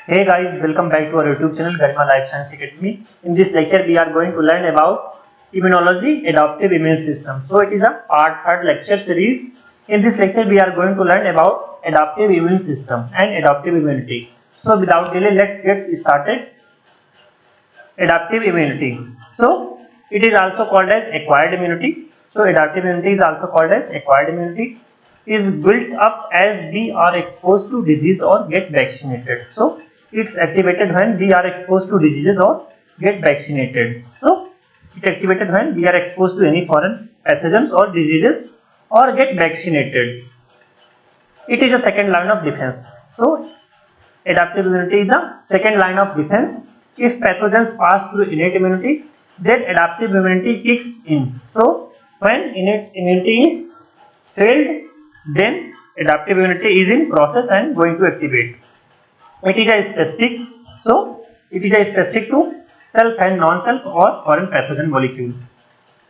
Hey guys, welcome back to our YouTube channel Garima Life Science Academy. In this lecture, we are going to learn about immunology, adaptive immune system. So it is a part third lecture series. In this lecture, we are going to learn about adaptive immune system and adaptive immunity. So without delay, let's get started. Adaptive immunity. So it is also called as acquired immunity. So adaptive immunity is also called as acquired immunity. Is built up as we are exposed to disease or get vaccinated. So it's activated when we are exposed to diseases or get vaccinated. So it activated when we are exposed to any foreign pathogens or diseases or get vaccinated. It is a second line of defense. So adaptive immunity is the second line of defense. If pathogens pass through innate immunity, then adaptive immunity kicks in. So when innate immunity is failed, then adaptive immunity is in process and going to activate. It is a specific to self and non-self or foreign pathogen molecules.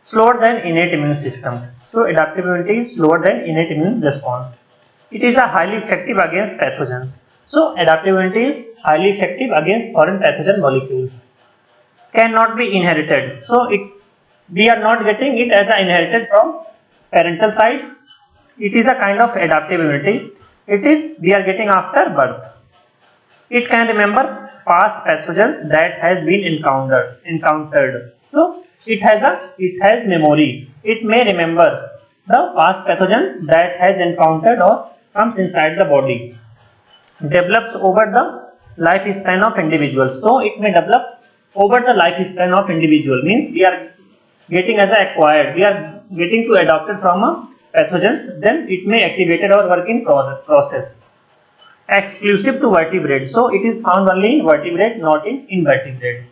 Slower than innate immune system. So adaptive immunity is slower than innate immune response. It is a highly effective against pathogens. So adaptive immunity is highly effective against foreign pathogen molecules. Cannot be inherited. So we are not getting it as a inherited from parental side. It is a kind of adaptive immunity. We are getting after birth. It can remember past pathogens that has been encountered. So it has memory. It may remember the past pathogen that has encountered or comes inside the body. Develops over the lifespan of individuals. So it may develop over the lifespan of individual. Means we are getting as a acquired. We are getting to adopted from a pathogens, then it may activated or work in process. Exclusive to vertebrate, so it is found only in vertebrate, not in invertebrate.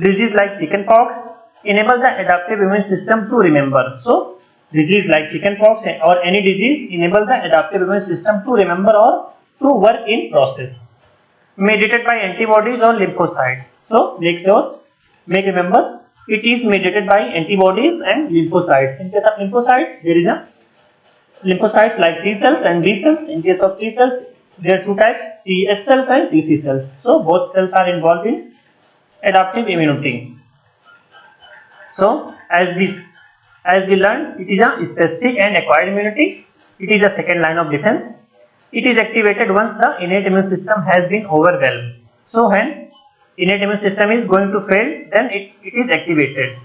Disease like chickenpox enable the adaptive immune system to remember. So disease like chickenpox or any disease enable the adaptive immune system to remember or to work in process. Mediated by antibodies or lymphocytes. So make remember it is mediated by antibodies and lymphocytes. In case of lymphocytes, there is a lymphocytes like T cells and B cells. In case of T cells, there are two types, Th cells and Tc cells. So both cells are involved in adaptive immunity. So as we learned, it is a specific and acquired immunity. It is a second line of defense. It is activated once the innate immune system has been overwhelmed. So when innate immune system is going to fail, then it is activated.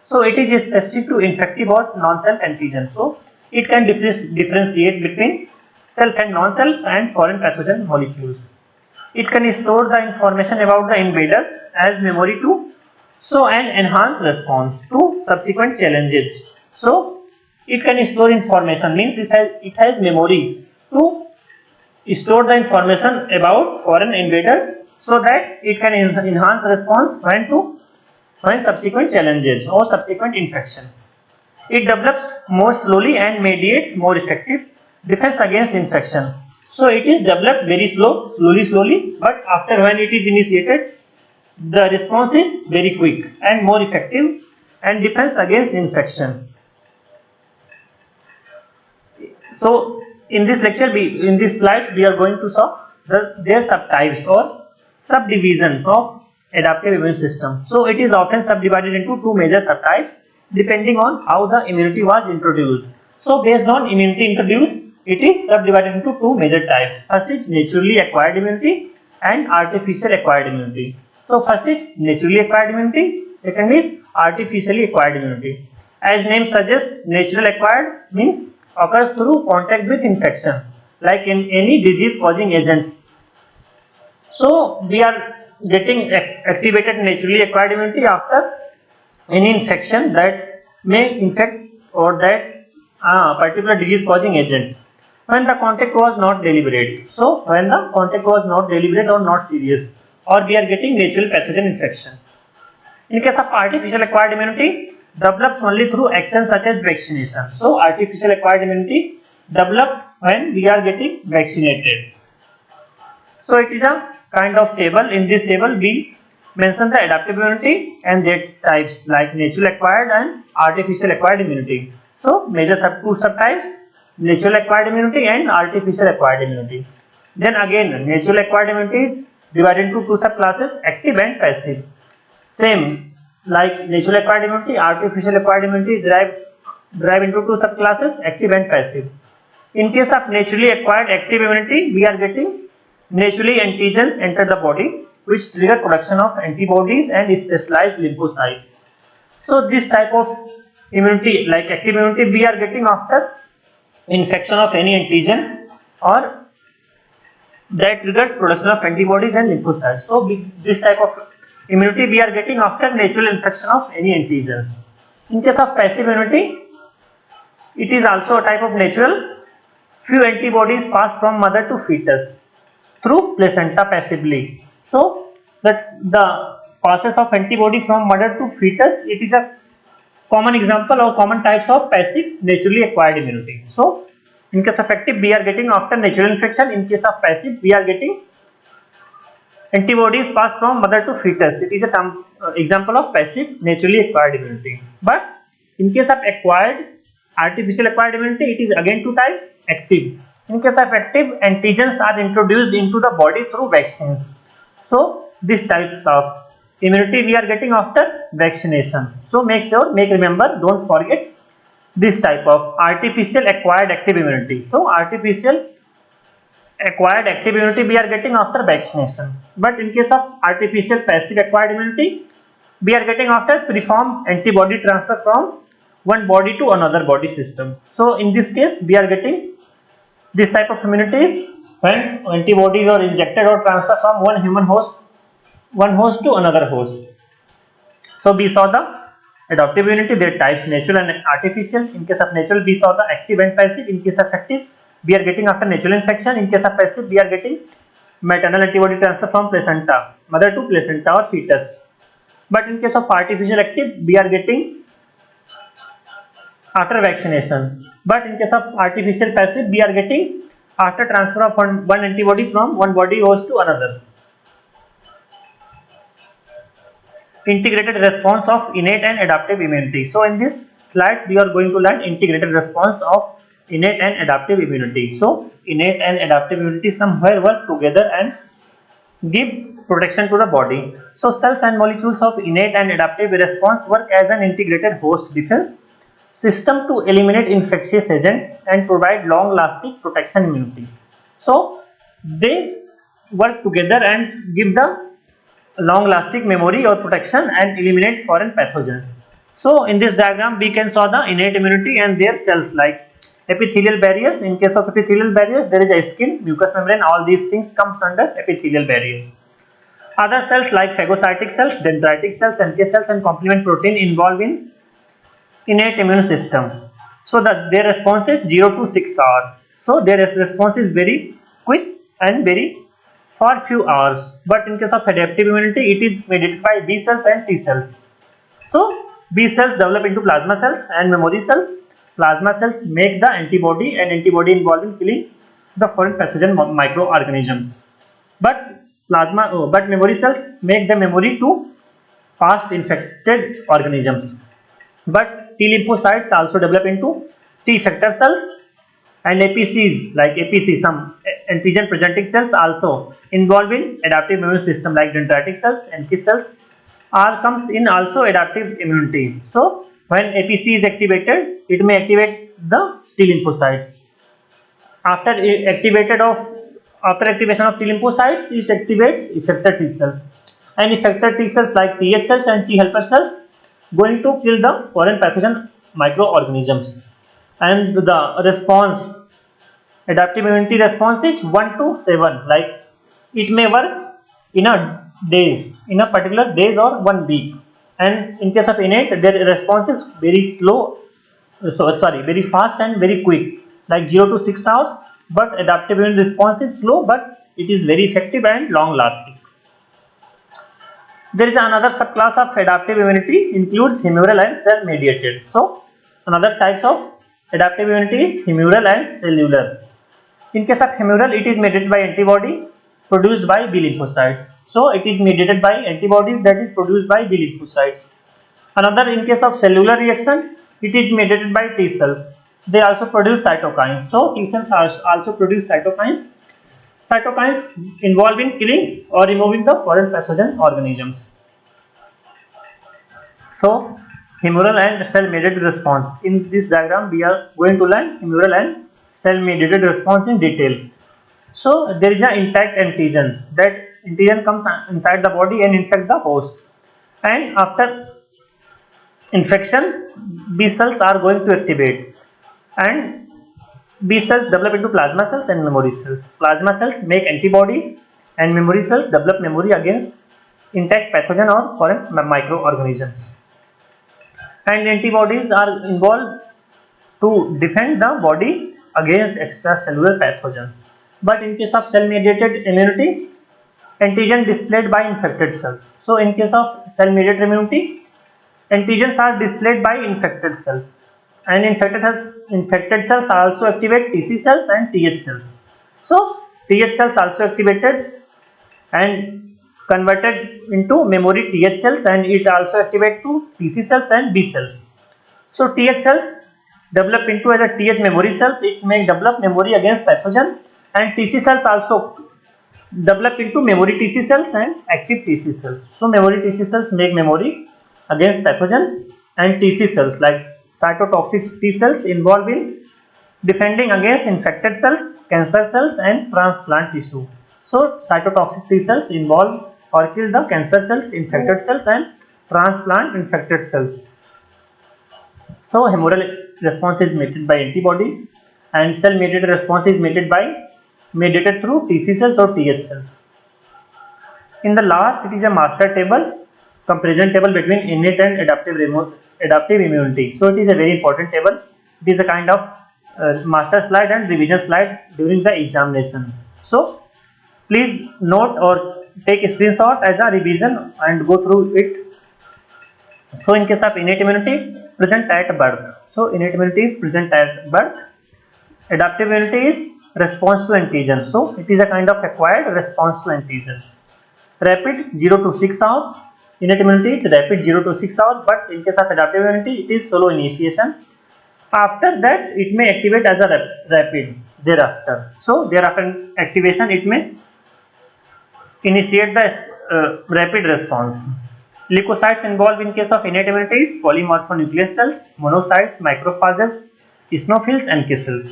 So it is specific to infective or non-self antigen. So it can differentiate between self and non-self and foreign pathogen molecules. It can store the information about the invaders as memory to show an enhanced response to subsequent challenges. So it can store information, means it has memory to store the information about foreign invaders, so that it can enhance response when subsequent challenges or subsequent infection. It develops more slowly and mediates more effective defense against infection. So it is developed very slowly, but after when it is initiated, the response is very quick and more effective and defense against infection. So in this lecture, in these slides, we are going to saw their subtypes or subdivisions of adaptive immune system. So it is often subdivided into two major subtypes depending on how the immunity was introduced. So based on immunity introduced, it is subdivided into two major types. First is naturally acquired immunity and artificial acquired immunity. So first is naturally acquired immunity, second is artificially acquired immunity. As name suggests, natural acquired means occurs through contact with infection, like in any disease causing agents. So we are getting activated naturally acquired immunity after any infection that may infect or that particular disease causing agent, when the contact was not deliberate. So when the contact was not deliberate or not serious, or we are getting natural pathogen infection. In case of artificial acquired immunity, develops only through actions such as vaccination. So artificial acquired immunity develops when we are getting vaccinated. So it is a kind of table. In this table, we mention the adaptive immunity and their types like natural acquired and artificial acquired immunity. So major two subtypes, natural acquired immunity and artificial acquired immunity. Then again, natural acquired immunity is divided into two subclasses, active and passive. Same like natural acquired immunity, artificial acquired immunity is derived into two subclasses, active and passive. In case of naturally acquired active immunity, we are getting naturally antigens enter the body which trigger production of antibodies and specialized lymphocyte. So this type of immunity, like active immunity, we are getting after infection of any antigen or that triggers production of antibodies and lymphocytes. So this type of immunity we are getting after natural infection of any antigens. In case of passive immunity, it is also a type of natural. Few antibodies pass from mother to fetus through placenta passively. So that the process of antibody from mother to fetus, it is a common example or common types of passive naturally acquired immunity. So in case of active, we are getting after natural infection. In case of passive, we are getting antibodies passed from mother to fetus. It is a example of passive naturally acquired immunity. But in case of acquired artificial acquired immunity, it is again two types, active. In case of active, antigens are introduced into the body through vaccines. So these types of immunity we are getting after vaccination. So make remember, don't forget this type of artificial acquired active immunity. So artificial acquired active immunity we are getting after vaccination. But in case of artificial passive acquired immunity, we are getting after preformed antibody transfer from one body to another body system. So in this case, we are getting this type of immunities when antibodies are injected or transferred from one host to another host. So we saw the adaptive immunity, their types, natural and artificial. In case of natural, we saw the active and passive. In case of active, we are getting after natural infection. In case of passive, we are getting maternal antibody transfer from placenta, mother to placenta or fetus. But in case of artificial active, we are getting after vaccination. But in case of artificial passive, we are getting after transfer of one antibody from one body host to another. Integrated response of innate and adaptive immunity. So in this slides, we are going to learn integrated response of innate and adaptive immunity. So innate and adaptive immunity somewhere work together and give protection to the body. So cells and molecules of innate and adaptive response work as an integrated host defense system to eliminate infectious agent and provide long lasting protection immunity. So they work together and give the long lasting memory or protection and eliminate foreign pathogens. So in this diagram we can saw the innate immunity and their cells like epithelial barriers. In case of epithelial barriers, there is a skin, mucous membrane, all these things comes under epithelial barriers. Other cells like phagocytic cells, dendritic cells, NK cells and complement protein involved in innate immune system. So their response is 0 to 6 hours. So their response is very quick and very for few hours. But in case of adaptive immunity, it is mediated by B cells and T cells. So B cells develop into plasma cells and memory cells. Plasma cells make the antibody and antibody involved in killing the foreign pathogen microorganisms. But memory cells make the memory to past infected organisms. But T lymphocytes also develop into T effector cells and APCs like APC, some antigen presenting cells also involved in adaptive immune system like dendritic cells, NK cells all comes in also adaptive immunity. So when APC is activated, it may activate the T lymphocytes. After activation of T lymphocytes, it activates effector T cells. And effector T cells like TH cells and T helper cells going to kill the foreign pathogen microorganisms. And the response, adaptive immunity response is 1 to 7. Like it may work in a particular days or 1 week. And in case of innate, their response is very very fast and very quick, like 0 to 6 hours. But adaptive immune response is slow, but it is very effective and long lasting. There is another subclass of adaptive immunity includes humoral and cell mediated. So another types of adaptive immunity is humoral and cellular. In case of humoral, it is mediated by antibody produced by B lymphocytes. So it is mediated by antibodies that is produced by B lymphocytes. Another, in case of cellular reaction, it is mediated by T cells. They also produce cytokines. So T cells also produce cytokines. cytokines involved in killing or removing the foreign pathogen organisms. So humoral and cell mediated response. In this diagram we are going to learn humoral and cell mediated response in detail. So there is an intact antigen. That antigen comes inside the body and infect the host, and after infection B cells are going to activate, and B cells develop into plasma cells and memory cells. Plasma cells make antibodies and memory cells develop memory against intact pathogen or foreign microorganisms. And antibodies are involved to defend the body against extracellular pathogens. But in case of cell mediated immunity, antigen displayed by infected cells. So in case of cell mediated immunity, antigens are displayed by infected cells, and infected cells also activate TC cells and TH cells. So TH cells also activated and converted into memory TH cells, and it also activate to TC cells and B cells. So TH cells develop into as a TH memory cells, it may develop memory against pathogen, and TC cells also develop into memory TC cells and active TC cells. So memory TC cells make memory against pathogen, and TC cells like cytotoxic T cells involved in defending against infected cells, cancer cells and transplant tissue. So cytotoxic T cells involve or kill the cancer cells, infected cells and transplant infected cells. So humoral response is mediated by antibody, and cell mediated response is mediated through TC cells or TH cells. In the last, it is a master table, comparison table between innate and adaptive immunity. So it is a very important table. It is a kind of master slide and revision slide during the examination. So please note or take a screenshot as a revision and go through it. So in case of innate immunity, present at birth. So innate immunity is present at birth. Adaptive immunity is response to antigen. So it is a kind of acquired response to antigen. Rapid 0 to 6 hours. Innate immunity is rapid 0 to 6 hours, but in case of adaptive immunity, it is slow initiation. After that, it may activate as a rapid thereafter. So thereafter activation, it may initiate the rapid response. Leukocytes involved in case of innate immunity is polymorphonucleus cells, monocytes, macrophages, eosinophils and K cells.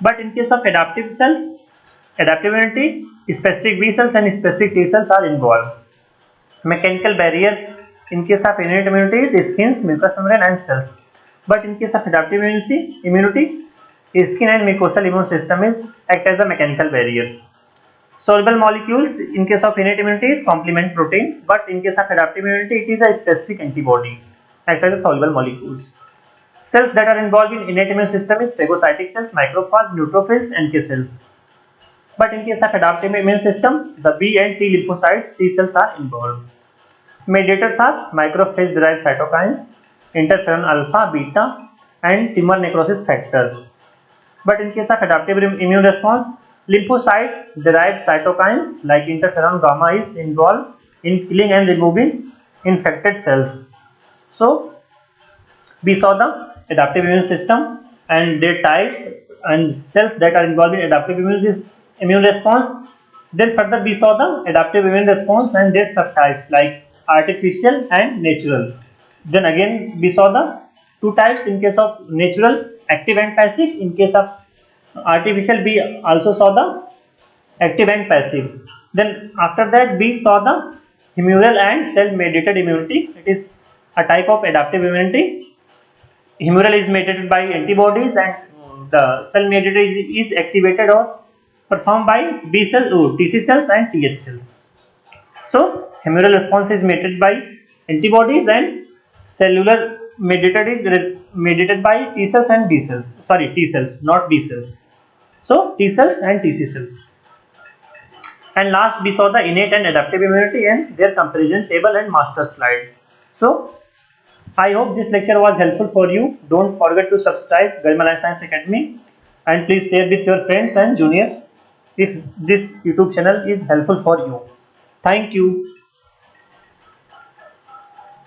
But in case of adaptive immunity, specific B cells and specific T cells are involved. Mechanical barriers in case of innate immunity is skins, mucous membrane and cells. But in case of adaptive immunity, skin and mucosal immune system is act as a mechanical barrier. Soluble molecules in case of innate immunity is complement protein, but in case of adaptive immunity, it is a specific antibodies act as a soluble molecules. Cells that are involved in innate immune system is phagocytic cells, macrophages, neutrophils, NK cells. But in case of adaptive immune system, the B and T lymphocytes, T cells are involved. Mediators are macrophage derived cytokines, interferon alpha, beta, and tumor necrosis factor. But in case of adaptive immune response, lymphocyte derived cytokines like interferon gamma is involved in killing and removing infected cells. So we saw the adaptive immune system and their types and cells that are involved in adaptive immune response. Then further we saw the adaptive immune response and their subtypes like artificial and natural. Then again we saw the two types in case of natural, active and passive. In case of artificial, we also saw the active and passive. Then after that we saw the humoral and cell mediated immunity. It is a type of adaptive immunity. Humoral is mediated by antibodies, and the cell mediated is activated or performed by B cells, TC cells and TH cells. So humoral response is mediated by antibodies, and cellular mediated is mediated by T cells and B cells. Sorry, T cells, not B cells. So T cells and TC cells. And last we saw the innate and adaptive immunity and their comparison table and master slide. So I hope this lecture was helpful for you. Don't forget to subscribe Garima Life Science Academy, and please share with your friends and juniors if this YouTube channel is helpful for you. Thank you.